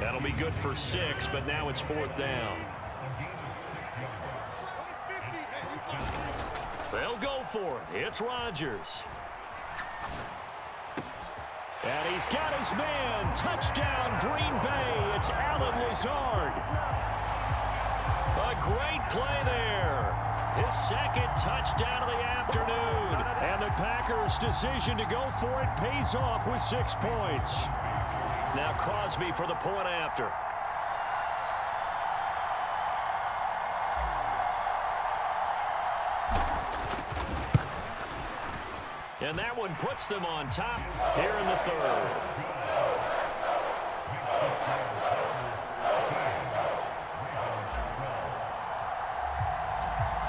That'll be good for 6, but now it's 4th down. They'll go for it. It's Rodgers. And he's got his man. Touchdown, Green Bay. It's Allen Lazard. A great play there. His 2nd touchdown of the afternoon. And the Packers' decision to go for it pays off with 6 points. Now Crosby for the point after. And that one puts them on top here in the 3rd.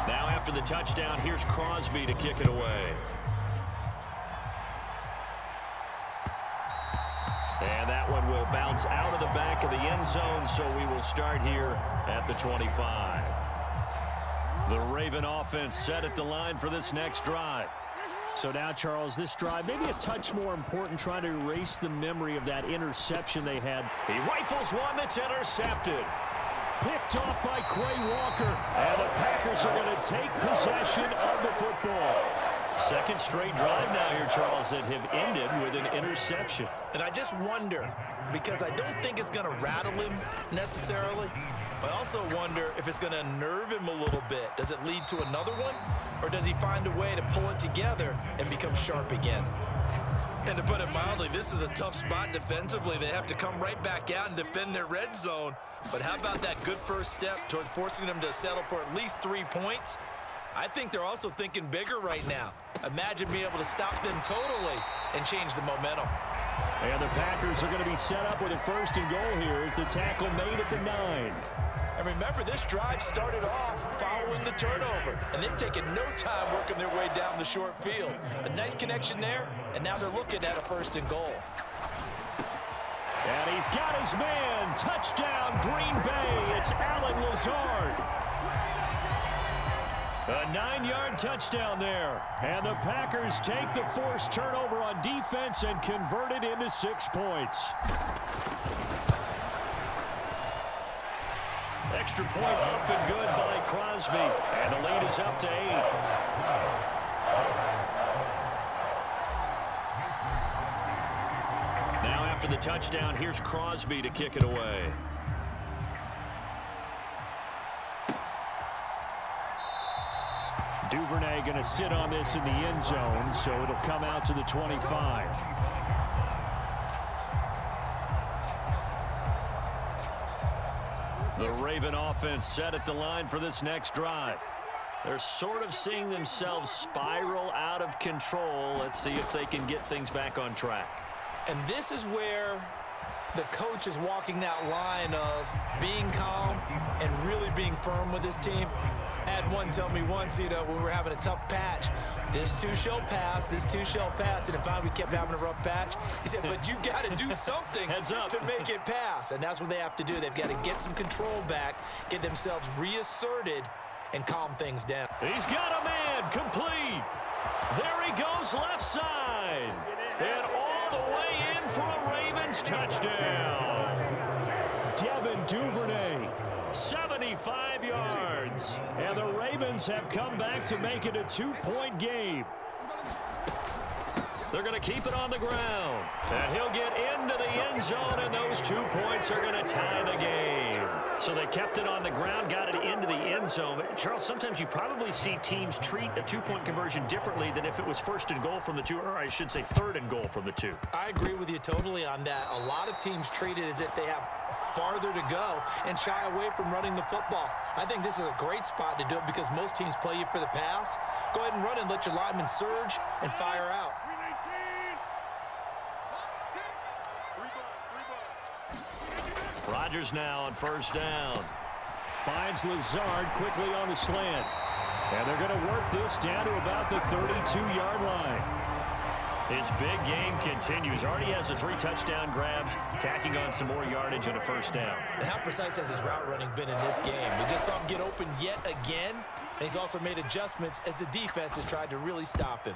Now after the touchdown, here's Crosby to kick it away. And that one will bounce out of the back of the end zone, so we will start here at the 25. The Raven offense set at the line for this next drive. So now, Charles, this drive maybe a touch more important, trying to erase the memory of that interception they had. He rifles one that's intercepted. Picked off by Quay Walker. And the Packers are going to take possession of the football. 2nd straight drive now here, Charles, that have ended with an interception. And I just wonder, because I don't think it's going to rattle him necessarily, but I also wonder if it's going to unnerve him a little bit. Does it lead to another one? Or does he find a way to pull it together and become sharp again? And to put it mildly, this is a tough spot defensively. They have to come right back out and defend their red zone. But how about that good first step towards forcing them to settle for at least 3 points? I think they're also thinking bigger right now. Imagine being able to stop them totally and change the momentum. And the Packers are going to be set up with a 1st and goal here as the tackle made at the 9. And remember, this drive started off following the turnover, and they've taken no time working their way down the short field. A nice connection there, and now they're looking at a 1st and goal. And he's got his man. Touchdown, Green Bay. It's Allen Lazard. A 9-yard touchdown there. And the Packers take the forced turnover on defense and convert it into 6 points. Extra point up and good by Crosby. And the lead is up to 8. Now after the touchdown, here's Crosby to kick it away. Duvernay going to sit on this in the end zone, so it'll come out to the 25. The Raven offense set at the line for this next drive. They're sort of seeing themselves spiral out of control. Let's see if they can get things back on track. And this is where the coach is walking that line of being calm and really being firm with his team. I had one tell me once, when we were having a tough patch, this too shall pass, this too shall pass. And finally we kept having a rough patch. He said, but you got to do something to make it pass. And that's what they have to do. They've got to get some control back, get themselves reasserted, and calm things down. He's got a man complete. There he goes left side. And all the way in for a Ravens touchdown. Devin Duvernay. 75 yards. And the Ravens have come back to make it a 2-point game. They're going to keep it on the ground. And he'll get into the end zone, and those 2 points are going to tie the game. So they kept it on the ground, got it into the end zone. Charles, sometimes you probably see teams treat a 2-point conversion differently than if it was 1st and goal from the 2, or I should say 3rd and goal from the 2. I agree with you totally on that. A lot of teams treat it as if they have farther to go and shy away from running the football. I think this is a great spot to do it because most teams play you for the pass. Go ahead and run and let your linemen surge and fire out. Rodgers now on 1st down. Finds Lazard quickly on the slant. And they're going to work this down to about the 32-yard line. His big game continues. Already has the 3 touchdown grabs, tacking on some more yardage on a 1st down. And how precise has his route running been in this game? We just saw him get open yet again, and he's also made adjustments as the defense has tried to really stop him.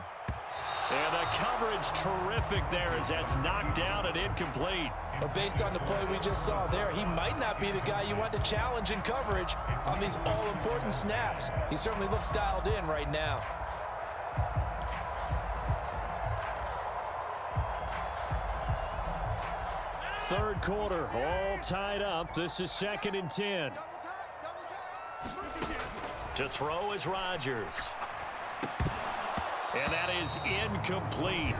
And the coverage terrific there as that's knocked down and incomplete. But based on the play we just saw there, he might not be the guy you want to challenge in coverage on these all-important snaps. He certainly looks dialed in right now. Third quarter, all tied up. This is 2nd and 10. To throw is Rodgers. And that is incomplete.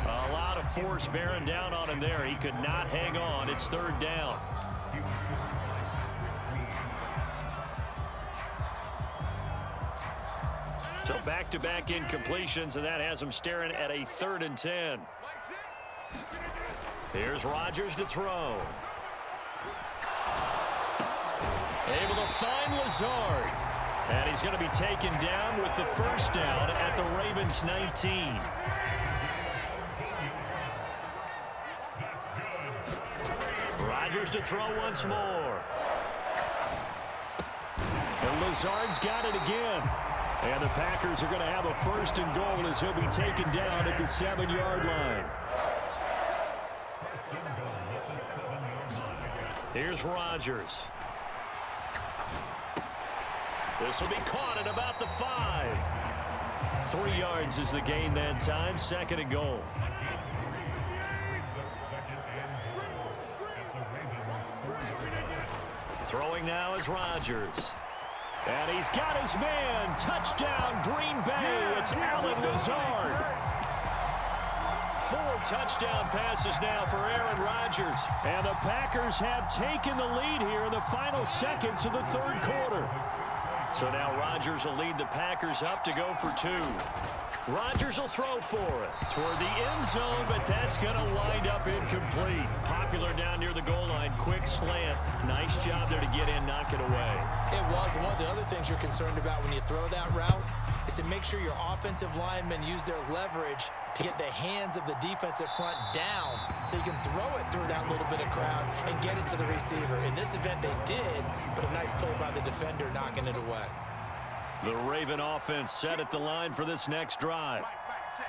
A lot of force bearing down on him there. He could not hang on. It's 3rd down. So back-to-back incompletions, and that has him staring at a 3rd and 10. Here's Rodgers to throw. Able to find Lazard. And he's going to be taken down with the first down at the Ravens 19. Rodgers to throw once more. And Lazard's got it again. And the Packers are going to have a 1st and goal as he'll be taken down at the 7-yard line. Here's Rodgers. This will be caught at about the 5. 3 yards is the gain that time. 2nd and goal. Throwing now is Rodgers. And he's got his man. Touchdown, Green Bay. It's Allen Lazard. 4 touchdown passes now for Aaron Rodgers. And the Packers have taken the lead here in the final seconds of the 3rd quarter. So now Rodgers will lead the Packers up to go for 2. Rodgers will throw for it toward the end zone, but that's going to wind up incomplete. Popular down near the goal line. Quick slant. Nice job there to get in, knock it away. It was. One of the other things you're concerned about when you throw that route is to make sure your offensive linemen use their leverage to get the hands of the defensive front down so you can throw it through that little bit of crowd and get it to the receiver. In this event, they did, but a nice play by the defender knocking it away. The Raven offense set at the line for this next drive.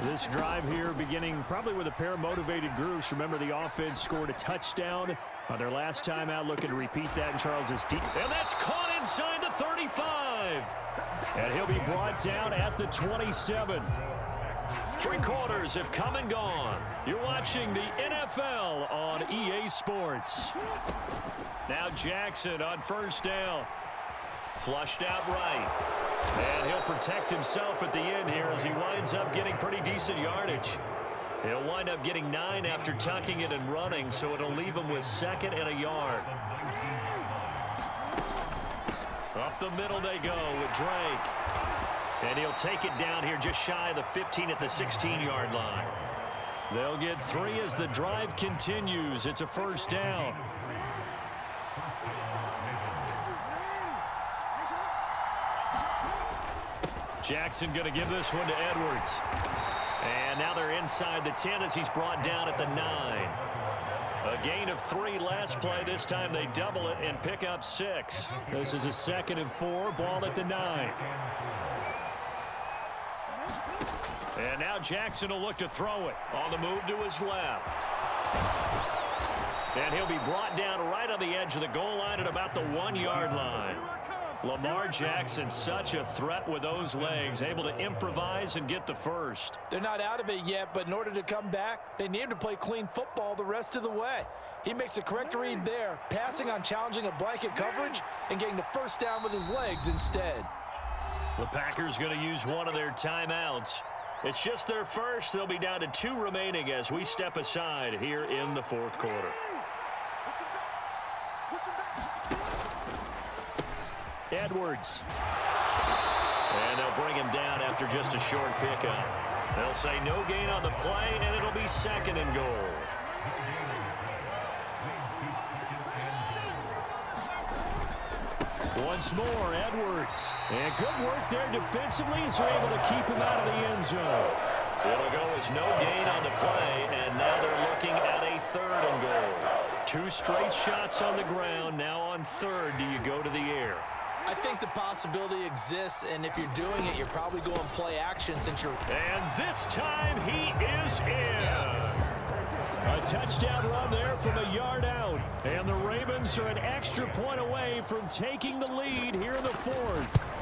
This drive here beginning probably with a pair of motivated groups. Remember, the offense scored a touchdown on their last time out, looking to repeat that in Charles's deep. And that's caught inside the 35. And he'll be brought down at the 27. 3 quarters have come and gone. You're watching the NFL on EA Sports. Now Jackson on 1st down. Flushed out right. And he'll protect himself at the end here as he winds up getting pretty decent yardage. He'll wind up getting 9 after tucking it and running, so it'll leave him with 2nd and a yard. Up the middle they go with Drake. And he'll take it down here just shy of the 15 at the 16-yard line. They'll get 3 as the drive continues. It's a 1st down. Jackson going to give this one to Edwards. And now they're inside the 10 as he's brought down at the 9. A gain of 3 last play. This time they double it and pick up 6. This is a 2nd and 4. Ball at the 9. And now Jackson will look to throw it. On the move to his left. And he'll be brought down right on the edge of the goal line at about the 1-yard line. Lamar Jackson, such a threat with those legs, able to improvise and get the first. They're not out of it yet, but in order to come back, they need him to play clean football the rest of the way. He makes the correct read there, passing on challenging a blanket coverage and getting the first down with his legs instead. The Packers going to use one of their timeouts. It's just their first. They'll be down to 2 remaining as we step aside here in the 4th quarter. Edwards. And they'll bring him down after just a short pickup. They'll say no gain on the play, and it'll be 2nd and goal. Once more, Edwards. And good work there defensively as they're able to keep him out of the end zone. It'll go as no gain on the play, and now they're looking at a 3rd and goal. 2 straight shots on the ground. Now on 3rd, do you go to the air? I think the possibility exists, and if you're doing it, you're probably going play action since you're... And this time he is in. Yes. A touchdown run there from a yard out. And the Ravens are an extra point away from taking the lead here in the fourth.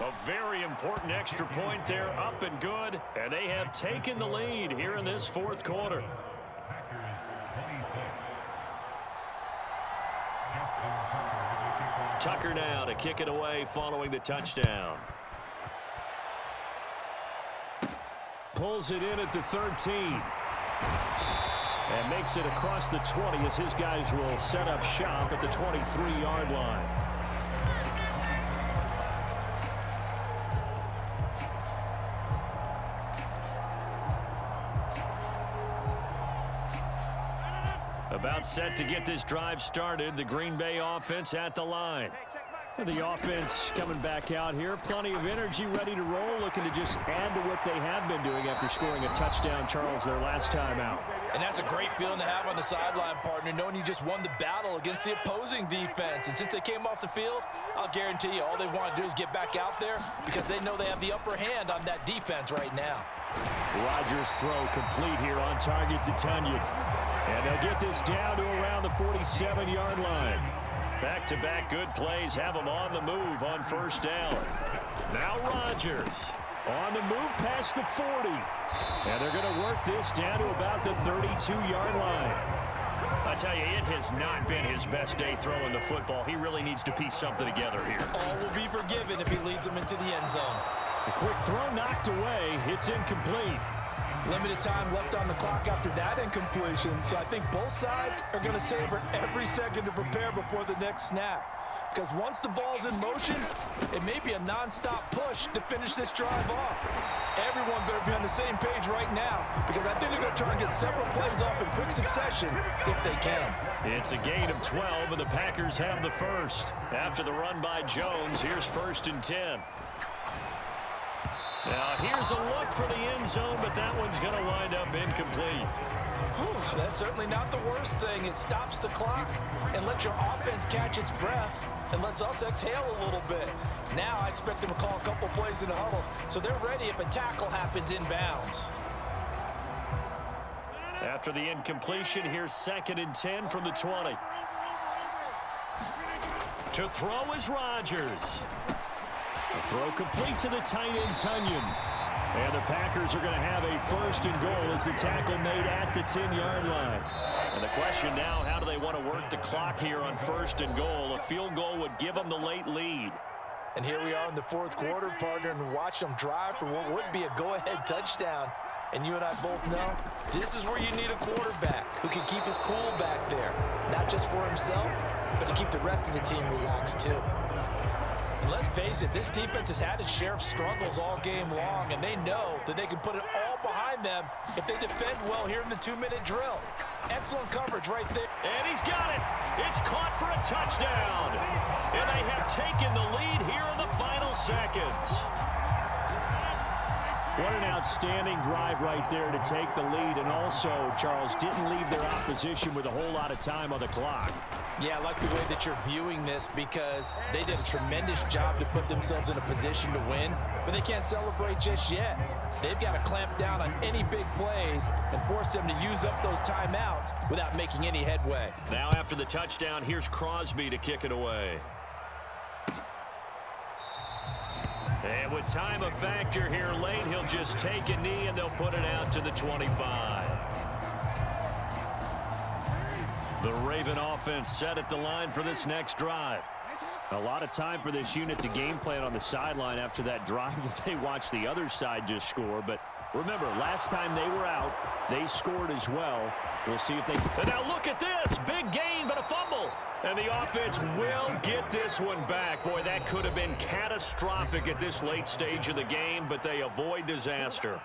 A very important extra point there, up and good. And they have taken the lead here in this fourth quarter. Tucker now to kick it away following the touchdown. Pulls it in at the 13. And makes it across the 20 as his guys will set up shop at the 23-yard line. About set to get this drive started. The Green Bay offense at the line. The offense coming back out here. Plenty of energy, ready to roll, looking to just add to what they have been doing after scoring a touchdown, Charles, their last time out. And that's a great feeling to have on the sideline, partner, knowing you just won the battle against the opposing defense. And since they came off the field, I'll guarantee you all they want to do is get back out there because they know they have the upper hand on that defense right now. Rodgers' throw complete here on target to Tunyon. And they'll get this down to around the 47-yard line. Back-to-back good plays have them on the move on first down. Now Rodgers on the move past the 40. And they're going to work this down to about the 32-yard line. I tell you, it has not been his best day throwing the football. He really needs to piece something together here. All will be forgiven if he leads them into the end zone. A quick throw knocked away. It's incomplete. Limited time left on the clock after that incompletion, so I think both sides are going to savor every second to prepare before the next snap. Because once the ball's in motion, it may be a non-stop push to finish this drive off. Everyone better be on the same page right now, because I think they're going to try and get several plays off in quick succession if they can. It's a gain of 12, and the Packers have the first. After the run by Jones, here's 1st and 10. Now, here's a look for the end zone, but that one's going to wind up incomplete. Whew, that's certainly not the worst thing. It stops the clock and lets your offense catch its breath and lets us exhale a little bit. Now I expect them to call a couple plays in the huddle, so they're ready if a tackle happens inbounds. After the incompletion, here's 2nd and 10 from the 20. To throw is Rodgers. The throw complete to the tight end, Tunyon. And the Packers are going to have a 1st and goal as the tackle made at the 10-yard line. And the question now, how do they want to work the clock here on 1st and goal? A field goal would give them the late lead. And here we are in the fourth quarter, partner, and watch them drive for what would be a go-ahead touchdown. And you and I both know this is where you need a quarterback who can keep his cool back there. Not just for himself, but to keep the rest of the team relaxed too. And let's face it, this defense has had its share of struggles all game long, and they know that they can put it all behind them if they defend well here in the 2-minute drill. Excellent coverage right there. And he's got it. It's caught for a touchdown. And they have taken the lead here in the final seconds. What an outstanding drive right there to take the lead. And also, Charles, didn't leave their opposition with a whole lot of time on the clock. Yeah, I like the way that you're viewing this because they did a tremendous job to put themselves in a position to win, but they can't celebrate just yet. They've got to clamp down on any big plays and force them to use up those timeouts without making any headway. Now after the touchdown, here's Crosby to kick it away. And with time a factor here late, he'll just take a knee and they'll put it out to the 25. The Raven offense set at the line for this next drive. A lot of time for this unit to game plan on the sideline after that drive that they watched the other side just score. But remember, last time they were out, they scored as well. We'll see if they... And now look at this. Big gain, but a fumble. And the offense will get this one back. Boy, that could have been catastrophic at this late stage of the game, but they avoid disaster.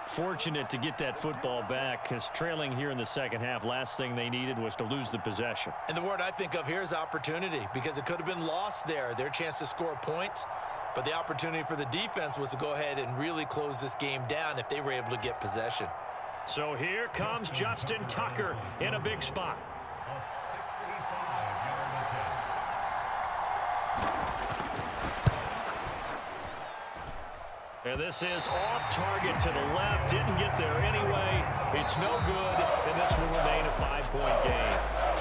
Fortunate to get that football back, because trailing here in the second half, last thing they needed was to lose the possession. And the word I think of here is opportunity, because it could have been lost there, their chance to score points. But the opportunity for the defense was to go ahead and really close this game down if they were able to get possession. So here comes Justin Tucker in a big spot. And this is off target to the left. Didn't get there anyway. It's no good, and this will remain a 5-point game.